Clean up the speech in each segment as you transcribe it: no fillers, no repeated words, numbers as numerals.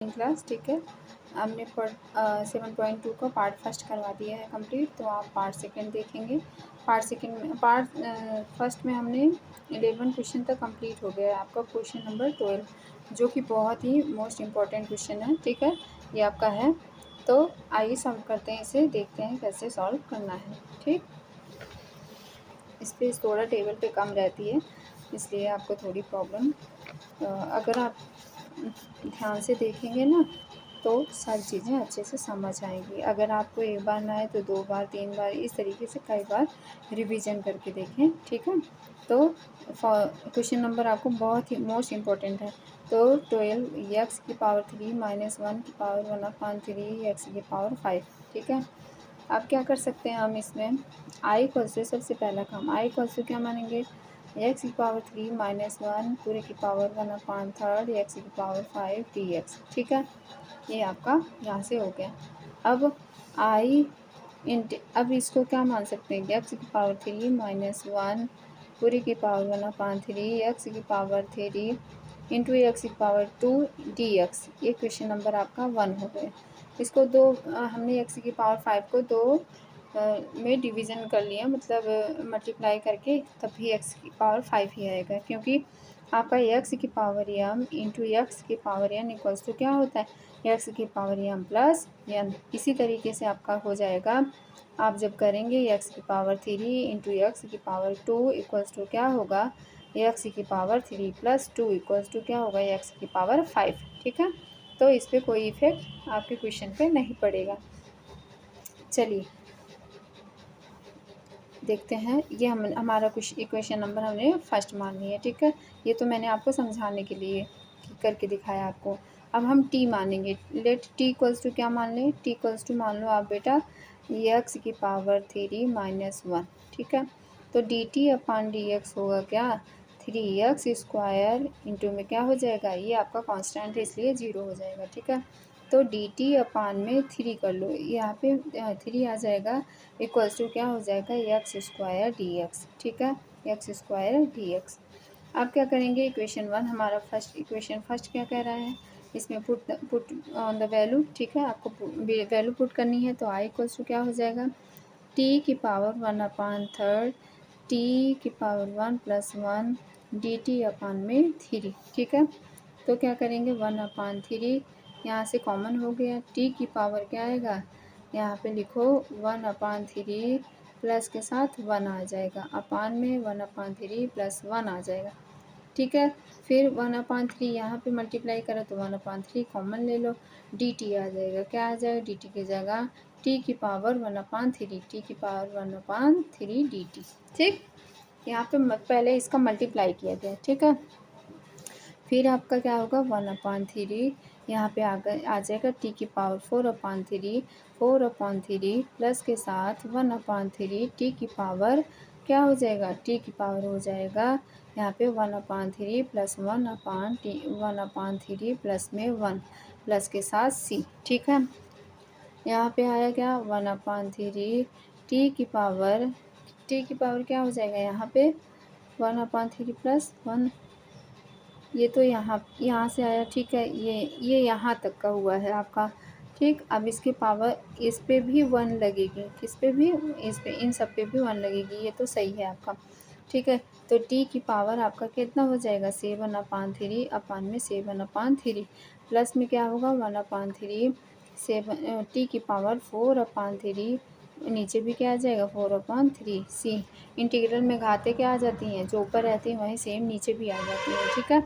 Class, ठीक है। हमने 7.2 का पार्ट फर्स्ट करवा दिया है कंप्लीट, तो आप पार्ट सेकंड देखेंगे। पार्ट फर्स्ट में हमने 11 क्वेश्चन तक कंप्लीट हो गया है। आपका क्वेश्चन नंबर 12, जो कि बहुत ही मोस्ट इम्पॉर्टेंट क्वेश्चन है, ठीक है, ये आपका है। तो आइए सॉल्व करते हैं इसे, देखते हैं कैसे सॉल्व करना है। ठीक, स्पेस थोड़ा टेबल पे कम रहती है, इसलिए आपको थोड़ी प्रॉब्लम। अगर आप ध्यान से देखेंगे ना तो सारी चीज़ें अच्छे से समझ आएंगी। अगर आपको एक बार ना आए तो 2 बार 3 बार इस तरीके से कई बार रिवीजन करके देखें, ठीक है। तो क्वेश्चन नंबर आपको बहुत ही मोस्ट इम्पॉर्टेंट है। तो 12 एक्स की पावर 3 माइनस 1 की पावर 1/3 एक्स की पावर 5, ठीक है। आप क्या कर सकते हैं, हम इसमें आई इक्वल से सबसे पहला काम आई इक्वल से क्या मानेंगे, एक्स की पावर 3 माइनस 1 पूरे की पावर 1/3 एक्स की पावर 5 डी एक्स, ठीक है। ये आपका यहाँ से हो गया। अब आई अब इसको क्या मान सकते हैं, एक्स की पावर 3 माइनस 1 पूरे की पावर 1/3 एक्स की पावर 3 इंटू एक्स की पावर 2 डी एक्स। ये क्वेश्चन नंबर आपका 1 हो गया। इसको हमने एक्स की पावर 5 को 2 में डिवीज़न कर लिया, मतलब मल्टीप्लाई करके, तभी एक्स की पावर 5 ही आएगा, क्योंकि आपका एक्स की पावर एम इंटू एक्स की पावर एन इक्वल्स टू क्या होता है, एक्स की पावर एम प्लस एन। इसी तरीके से आपका हो जाएगा, आप जब करेंगे एक्स की पावर 3 इंटू एक्स की पावर 2 इक्वल्स टू क्या होगा, एक्स की पावर 3 प्लस 2 इक्वल्स टू क्या होगा, एक्स की पावर 5, ठीक है। तो इस पर कोई इफेक्ट आपके क्वेश्चन पे नहीं पड़ेगा। चलिए देखते हैं, ये हमारा कुछ इक्वेशन नंबर हमने फर्स्ट मान लिया, ठीक है। ये तो मैंने आपको समझाने के लिए करके दिखाया आपको। अब हम टी मानेंगे, लेट टी इक्वल्स टू क्या मान लें, टी इक्वल्स टू मान लो आप बेटा एक्स की पावर 3 माइनस 1, ठीक है। तो D T upon D x होगा क्या, 3x स्क्वायर इंटू में क्या हो जाएगा, ये आपका कांस्टेंट है इसलिए 0 हो जाएगा, ठीक है। तो डी टी अपान में 3 कर लो, यहाँ पे 3 आ जाएगा, इक्वल्स टू क्या हो जाएगा, एक्स स्क्वायर डी एक्स, ठीक है, एक्स स्क्वायर डी एक्स। आप क्या करेंगे, इक्वेशन 1 हमारा इक्वेशन फर्स्ट क्या कह रहा है, इसमें पुट ऑन द वैल्यू, ठीक है। आपको वैल्यू पुट करनी है, तो आई इक्वल्स टू क्या हो जाएगा, टी की पावर 1/3 टी की पावर 1 प्लस 1 डी टी अपान में 3, ठीक है। तो क्या करेंगे, 1/3 यहाँ से कॉमन हो गया, टी की पावर क्या आएगा, यहाँ पे लिखो 1/3 प्लस के साथ 1 आ जाएगा, अपान में 1/3 प्लस 1 आ जाएगा, ठीक है। फिर 1/3 यहाँ पे मल्टीप्लाई करो तो 1/3 कॉमन ले लो, डी टी आ जाएगा, क्या आ जाएगा, डी टी की जगह टी की पावर 1/3 टी की पावर 1/3 डी टी, ठीक। यहाँ पे पहले इसका मल्टीप्लाई किया गया, ठीक है। फिर आपका क्या होगा, 1/3 यहाँ पे आ जाएगा टी की पावर 4/3 प्लस के साथ 1/3 टी की पावर क्या हो जाएगा, टी की पावर हो जाएगा यहाँ पे 1/3 प्लस 1/3 प्लस में 1 प्लस के साथ सी, ठीक है। यहाँ पे आया क्या, 1/3 टी की पावर क्या हो जाएगा, यहाँ पे 1/3 प्लस 1, ये तो यहाँ से आया, ठीक है। ये यहाँ तक का हुआ है आपका, ठीक। अब इसके पावर इस पे भी 1 लगेगी, किस पे भी, इस पे, इन सब पे भी 1 लगेगी, ये तो सही है आपका, ठीक है। तो टी की पावर आपका कितना हो जाएगा, 7/3 अपान में 7/3 प्लस में क्या होगा 1/3 7 टी की पावर 4/3, नीचे भी क्या आ जाएगा 4/3 सी। इंटीग्रल में घाते क्या आ जाती हैं, जो ऊपर रहती हैं वहीं सेम नीचे भी आ जाती हैं, ठीक है।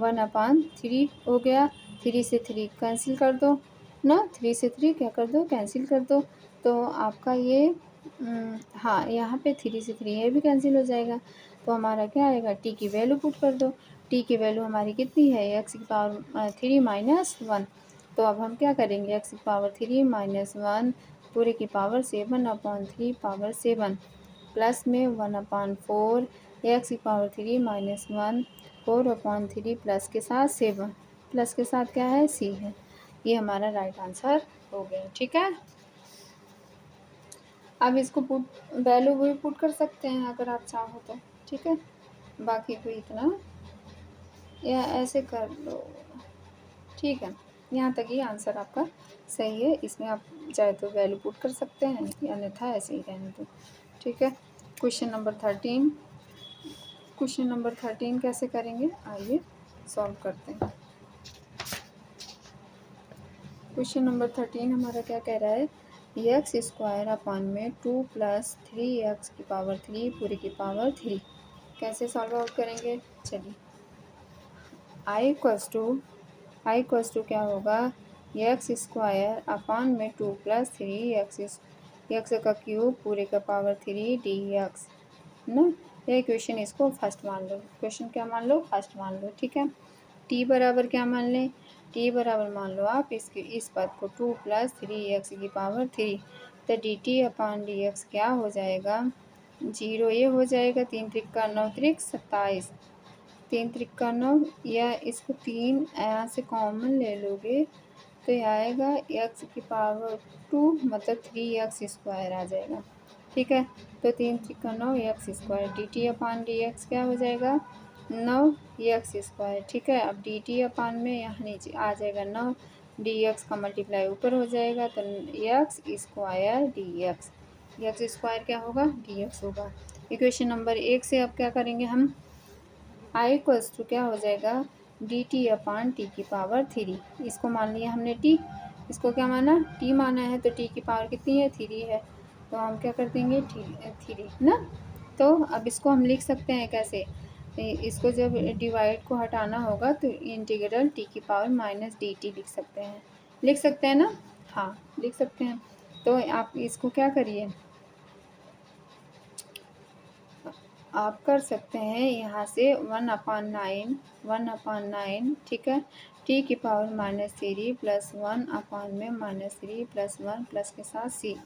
1/3 हो गया, 3 से 3 कैंसिल कर दो ना, 3 से 3 क्या कर दो, कैंसिल कर दो। तो आपका ये हाँ, यहाँ पे 3 से 3 ये भी कैंसिल हो जाएगा, तो हमारा क्या आएगा, टी की वैल्यू पुट कर दो। टी की वैल्यू हमारी कितनी है, एक्स की पावर 3 माइनस 1। तो अब हम क्या करेंगे, एक्स की पावर 3 माइनस 1 पूरे की पावर 7/3 पावर 7 प्लस में 1/4 एक्स की पावर 3 माइनस 1 4/3 प्लस के साथ 7 प्लस के साथ क्या है, सी है। ये हमारा राइट आंसर हो गया, ठीक है। अब इसको वैल्यू भी पुट कर सकते हैं अगर आप चाहो तो, ठीक है। बाकी को इतना या ऐसे कर लो, ठीक है। यहाँ तक ही आंसर आपका सही है। इसमें आप चाहे तो वैल्यू पुट कर सकते हैं, अन्यथा ऐसे ही रहने दो। ठीक है, क्वेश्चन नंबर 13। क्वेश्चन नंबर 13 कैसे करेंगे, आइए सॉल्व करते हैं। क्वेश्चन नंबर 13 हमारा क्या कह रहा है, एक्स स्क्वायर अपान में 2 + 3x की पावर 3 पूरे की पावर 3। कैसे सॉल्व आउट करेंगे, चलिए। आई इक्वल्स टू क्या होगा, एक्स स्क्वायर अपान में 2 + 3x एक्स का क्यूब पूरे का पावर 3 dx ना। ये क्वेश्चन इसको फर्स्ट मान लो, क्वेश्चन क्या मान लो, फर्स्ट मान लो। ठीक है, टी बराबर क्या मान लें, टी बराबर मान लो आप इस पद को 2 + 3x की पावर 3, तो dt अपान dx क्या हो जाएगा, 0 ये हो जाएगा, 3 त्रिक 9 त्रिक 27, 3 त्रिक 9, या इसको 3 यहाँ से कॉमन ले लोगे तो यह आएगा x की पावर 2 मतलब 3x स्क्वायर आ जाएगा। ठीक है, तो 3 त्रिक 9 x स्क्वायर, dt अपान dx क्या हो जाएगा, 9 x स्क्वायर। ठीक है, अब dt अपान में यहाँ नीचे आ जाएगा 9, dx का मल्टीप्लाई ऊपर हो जाएगा, तो x square dx, x square क्या होगा, dx होगा। इक्वेशन नंबर 1 से अब क्या करेंगे हम, आई इक्वल्स टू क्या हो जाएगा, डी टी अपान टी की पावर 3, इसको मान लिया हमने टी, इसको क्या माना, टी माना है, तो टी की पावर कितनी है, 3 है, तो हम क्या कर देंगे, 3 ना। तो अब इसको हम लिख सकते हैं कैसे, इसको जब डिवाइड को हटाना होगा तो इंटीग्रल टी की पावर माइनस डी टी लिख सकते हैं ना, हाँ लिख सकते हैं। तो आप इसको क्या करिए, आप कर सकते हैं यहाँ से 1/9, ठीक है, टी की पावर -3 + 1/3 + 1 प्लस के साथ सी।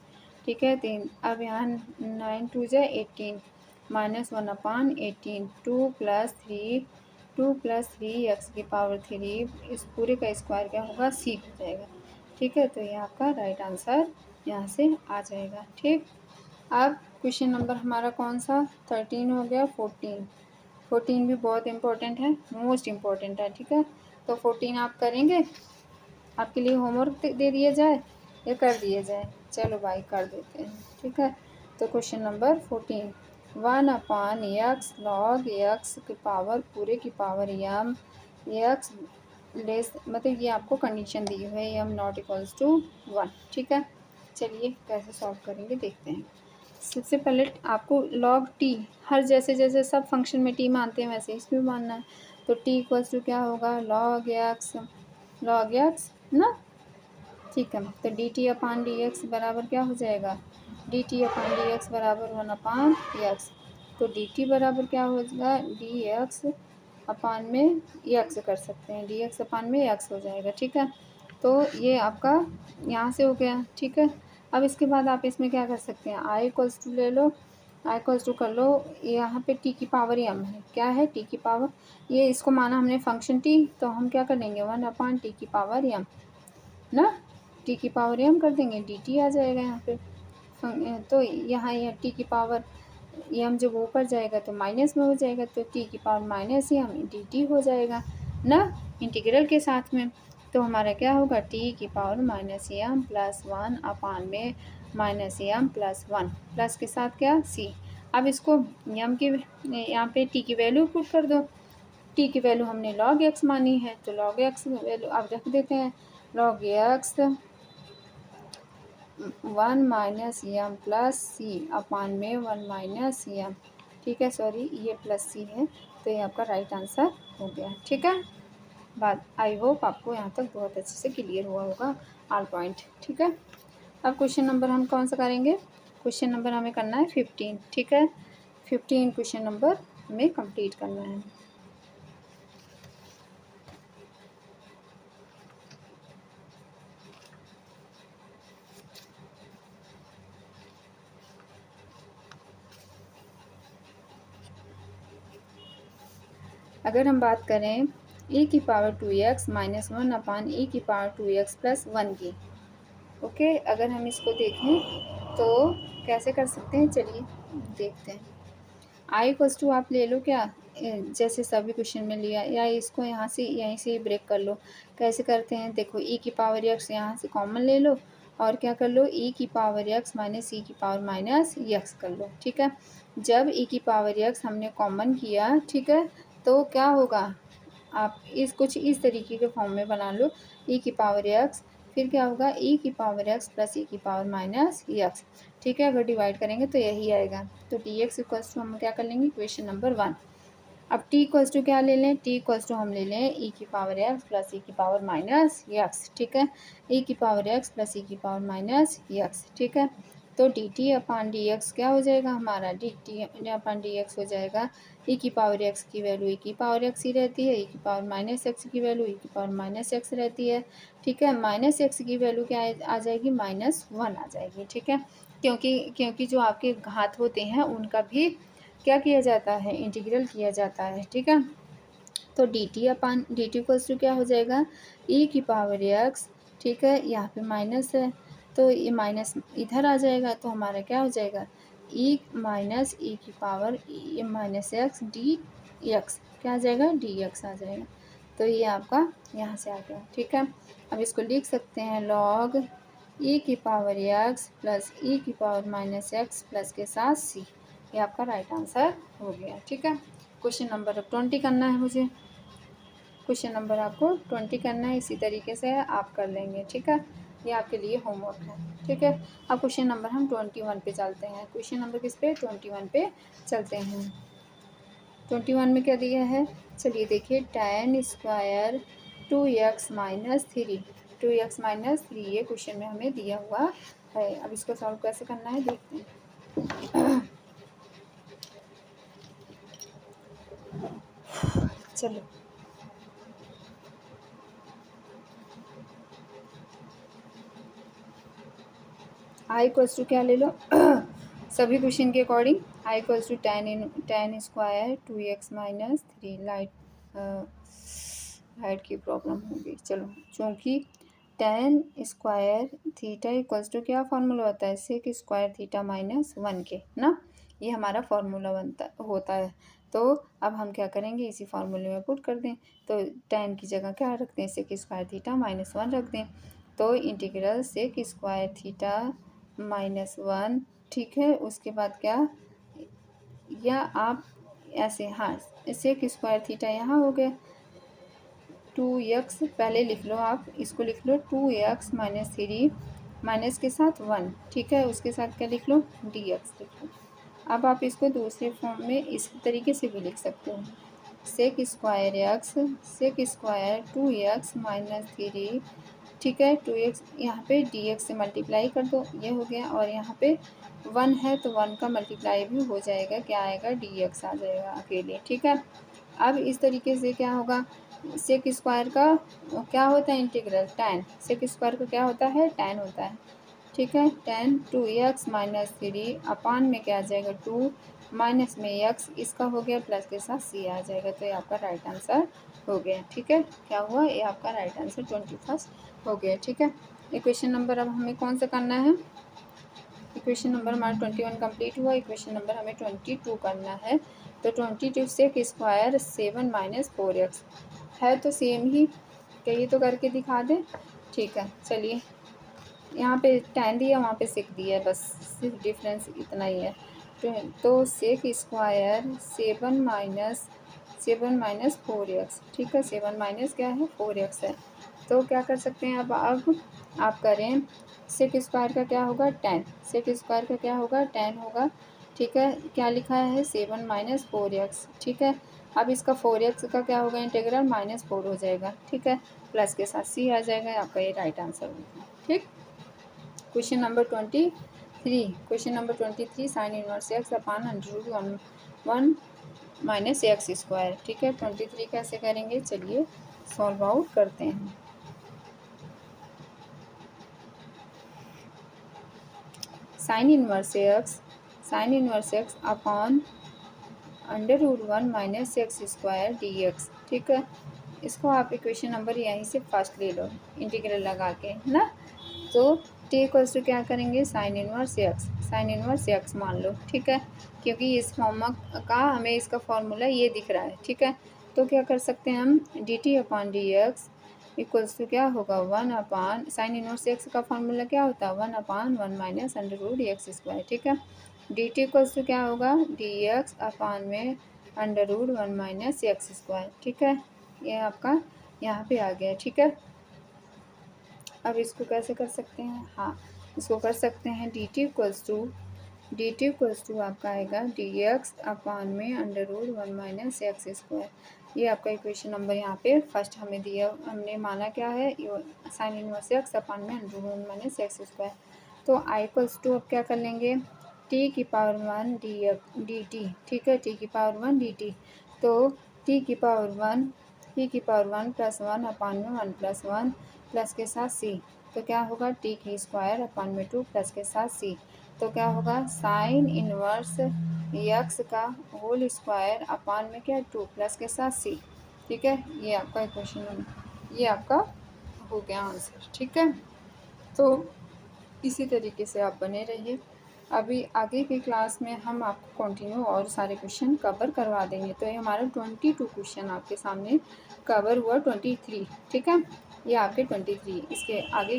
ठीक है, 3, अब यहाँ 9 2 = 18 -1/18, 2 + 3x की पावर 3, इस पूरे का स्क्वायर क्या होगा, सी हो जाएगा। ठीक है, तो ये आपका राइट आंसर यहाँ से आ जाएगा। ठीक, अब क्वेश्चन नंबर हमारा कौन सा, 13 हो गया, 14 भी बहुत इम्पोर्टेंट है, मोस्ट इम्पोर्टेंट है। ठीक है, तो 14 आप करेंगे, आपके लिए होमवर्क दे दिया जाए या कर दिया जाए, चलो भाई कर देते हैं। ठीक है, तो question number 14, 1/x log x की पावर पूरे की पावर m x लेस, मतलब ये आपको कंडीशन दी हुई है m नॉट इक्वल्स टू 1। ठीक है, चलिए कैसे सॉल्व करेंगे देखते हैं। सबसे पहले आपको लॉग टी, हर जैसे जैसे सब फंक्शन में टी मानते हैं वैसे इसमें मानना है, तो टी इक्वल्स टू क्या होगा, लॉग एक्स ना। ठीक है, तो D T upon D x बराबर क्या हो जाएगा, D T upon D x बराबर 1/x, तो डी टी बराबर क्या होगा, डी एक्स अपान में एक्स कर सकते हैं, डी एक्स अपान में एक्स हो जाएगा। ठीक है, तो ये आपका यहाँ से हो गया। ठीक है, अब इसके बाद आप इसमें क्या कर सकते हैं, आई इक्वल्स टू ले लो, आई इक्वल्स टू कर लो, यहाँ पे टी की पावर m है, क्या है, टी की पावर, ये इसको माना हमने फंक्शन टी, तो हम क्या कर देंगे 1/t की पावर m ना, टी की पावर m कर देंगे, डी टी आ जाएगा यहाँ पे। तो यहाँ यह टी की पावर m जब ऊपर जाएगा तो माइनस में हो जाएगा, तो टी की पावर -m डी टी हो जाएगा ना, इंटीग्रल के साथ में। तो हमारा क्या होगा, टी की पावर -m + 1/में -m + 1 प्लस के साथ क्या, सी। अब इसको m की यहाँ पे टी की वैल्यू पुट कर दो, टी की वैल्यू हमने log x मानी है, तो log x वैल्यू अब रख देते हैं, log x 1 - m + c अपान में 1 - m। ठीक है, सॉरी ये प्लस सी है, तो ये आपका राइट आंसर हो गया। ठीक है, बात आई होप आपको यहाँ तक बहुत अच्छे से क्लियर हुआ होगा ऑल पॉइंट। ठीक है, अब क्वेश्चन नंबर हम कौन सा करेंगे, क्वेश्चन नंबर हमें करना है 15। ठीक है, 15 क्वेश्चन नंबर हमें कंप्लीट करना है। अगर हम बात करें e की पावर 2x - 1/e की पावर 2x + 1 की, ओके, अगर हम इसको देखें तो कैसे कर सकते हैं, चलिए देखते हैं। आई इक्वल्स टू आप ले लो क्या, जैसे सभी क्वेश्चन में लिया, या इसको यहाँ से यहीं से ब्रेक कर लो। कैसे करते हैं देखो, ई की पावर एक्स यहाँ से कॉमन ले लो और क्या कर लो, ई की पावर एक्स माइनस ई की पावर माइनस एक्स कर लो। ठीक है, जब ई की पावर एक्स हमने कॉमन किया, ठीक है, तो क्या होगा, आप इस कुछ इस तरीके के फॉर्म में बना लो, ई की पावर एक्स, फिर क्या होगा, ई की पावर एक्स प्लस ई की पावर माइनस एक्स। ठीक है, अगर डिवाइड करेंगे तो यही आएगा। तो डी एक्स इक्वल्स टू हम क्या कर लेंगे, इक्वेशन नंबर 1। अब टी इक्वल्स टू क्या ले लें, टी इक्वल्स टू हम ले लें ई की पावर एक्स प्लस ई की पावर माइनस एक्स। ठीक है, ई की पावर एक्स प्लस ई की पावर माइनस एक्स। ठीक है, तो D T upon D x क्या हो जाएगा हमारा, D T upon D x हो जाएगा, ई की पावर एक्स की वैल्यू ई की पावर एक्स ही रहती है, ई की पावर माइनस एक्स की वैल्यू ई की पावर माइनस एक्स रहती है। ठीक है, माइनस एक्स की वैल्यू क्या आ जाएगी, -1 आ जाएगी। ठीक है, क्योंकि जो आपके घात होते हैं उनका भी क्या किया जाता है, इंटीग्रल किया जाता है। ठीक है, तो D T upon D T equals to क्या हो जाएगा, ई की पावर एक्स। ठीक है, यहाँ पे माइनस है तो ये माइनस इधर आ जाएगा, तो हमारा क्या हो जाएगा, ई माइनस ई की power E minus x D x, क्या आ जाएगा, डी एक्स आ जाएगा। तो ये आपका यहाँ से आ गया। ठीक है, अब इसको लिख सकते हैं लॉग ई की पावर एक्स प्लस ई की पावर माइनस एक्स प्लस के साथ सी। ये आपका राइट आंसर हो गया। ठीक है, क्वेश्चन नंबर 20 करना है मुझे, क्वेश्चन नंबर आपको 20 करना है, इसी तरीके से आप कर लेंगे। ठीक है, ये आपके लिए होमवर्क है। ठीक है, अब क्वेश्चन नंबर हम 21 पे चलते हैं। क्वेश्चन नंबर किस पे, 21 पे चलते हैं। 21 में क्या दिया है, चलिए देखिए, tan square 2x minus 3, 2x minus 3 ये क्वेश्चन में हमें दिया हुआ है। अब इसको सॉल्व कैसे करना है देखते हैं। चलो, आई इक्वल्स टू क्या ले लो, सभी क्वेश्चन के according I equals to tan square 2x minus 3। Light की प्रॉब्लम होगी। चलो, चूँकि tan square theta equals to क्या फार्मूला होता है, सेक स्क्वायर थीटा माइनस 1 के ना, ये हमारा फार्मूला होता है। तो अब हम क्या करेंगे, इसी फार्मूले में पुट कर दें, तो tan की जगह क्या रख दें, सेक स्क्वायर थीटा -1 रख दें। तो इंटीग्रल सेक स्क्वायर थीटा -1। ठीक है, उसके बाद क्या, या आप ऐसे, हाँ, सेक स्क्वायर थीटा यहाँ हो गया 2x, पहले लिख लो आप, इसको लिख लो 2x माइनस 3 माइनस के साथ 1। ठीक है, उसके साथ क्या लिख लो, dx लिख लो। अब आप इसको दूसरे फॉर्म में इस तरीके से भी लिख सकते हो, sec square X, sec square 2x minus 3। ठीक है, 2x यहाँ पे dx से मल्टीप्लाई कर दो, ये हो गया, और यहाँ पे 1 है तो 1 का मल्टीप्लाई भी हो जाएगा, क्या आएगा, dx आ जाएगा अकेले। ठीक है, अब इस तरीके से क्या होगा, सेक स्क्वायर का क्या होता है, इंटीग्रल tan, सेक स्क्वायर का क्या होता है, tan होता है। ठीक है, tan 2x माइनस 3 अपान में क्या आ जाएगा, 2 माइनस में x, इसका हो गया प्लस के साथ c आ जाएगा। तो ये आपका राइट आंसर हो गया। ठीक है, क्या हुआ, ये आपका राइट आंसर 21 हो गया। ठीक है, इक्वेशन नंबर अब हमें कौन सा करना है, इक्वेशन नंबर हमारा 21 कंप्लीट हुआ, इक्वेशन नंबर हमें 22 करना है। तो 22 से स्क्वायर 7 माइनस 4x है, तो सेम ही, कहिए तो करके दिखा दें। ठीक है, चलिए, यहाँ पे tan दिया, वहाँ पे सेक दिया है, बस सिर्फ डिफरेंस इतना ही है। तो सेक स्क्वायर 7 माइनस 4x। ठीक है, 7 माइनस क्या है, 4x है। तो क्या कर सकते हैं, अब आप करें, सेक स्क्वायर का क्या होगा, tan, सेक स्क्वायर का क्या होगा, tan होगा। ठीक है, क्या लिखा है, 7 माइनस 4x। ठीक है, अब इसका 4x का क्या होगा, इंटीग्रल -4 हो जाएगा। ठीक है, प्लस के साथ c आ जाएगा, आपका ये राइट आंसर होगा। ठीक, question number 23, question number 23, sine inverse x upon √1 minus x square. ठीक है, 23 कैसे करेंगे, चलिए सॉल्व आउट करते हैं। Sign inverse x upon √1 minus x square dx। ठीक है, इसको आप इक्वेशन नंबर यहीं से फर्स्ट ले लो, इंटीग्रल लगा के ना। तो टी इक्वल्स टू क्या करेंगे, sign inverse x, sign inverse x मान लो, ठीक है, क्योंकि इस फॉर्म का हमें इसका फॉर्मूला ये दिख रहा है, ठीक है। तो क्या कर सकते हैं हम, D T upon D X equals to क्या होगा, 1 साइन इनवर्स एक्स का फॉर्मूला क्या होता है, 1/(1 minus under root X square), ठीक है। डी टी इक्वल्स टू क्या होगा, डी एक्स अपान में under root 1 minus x square, ठीक है। ये आपका यहाँ पे आ गया, ठीक है। अब इसको कैसे कर सकते हैं, हाँ इसको कर सकते हैं, डी टी इक्वल्स टू आपका आएगा डी एक्स अपान में under root 1 minus x square. ये आपका इक्वेशन नंबर यहाँ पे फर्स्ट हमें दिया, हमने माना क्या है, साइन इनवर्स एक्स अपान में under root 1 minus x square. तो आई इक्वल्स टू अब क्या कर लेंगे, टी की पावर 1 डी टी, ठीक है, टी की पावर 1 डी टी। तो टी की पावर 1 प्लस 1 अपान में 1 प्लस 1 प्लस के साथ सी, तो क्या होगा टी की स्क्वायर अपान में 2 प्लस के साथ सी, तो क्या होगा साइन इनवर्स एक्स का होल स्क्वायर अपान में क्या 2 प्लस के साथ सी, ठीक है। ये आपका इक्वेशन, ये आपका हो गया आंसर, ठीक है। तो इसी तरीके से आप बने रहिए। अभी आगे की क्लास में हम आपको कंटिन्यू और सारे क्वेश्चन कवर करवा देंगे। तो ये हमारा 22 क्वेश्चन आपके सामने कवर हुआ, 23, ठीक है, ये आपके 23। इसके आगे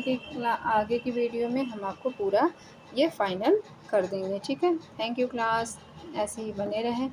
की वीडियो में हम आपको पूरा ये फाइनल कर देंगे, ठीक है। थैंक यू क्लास, ऐसे ही बने रहें।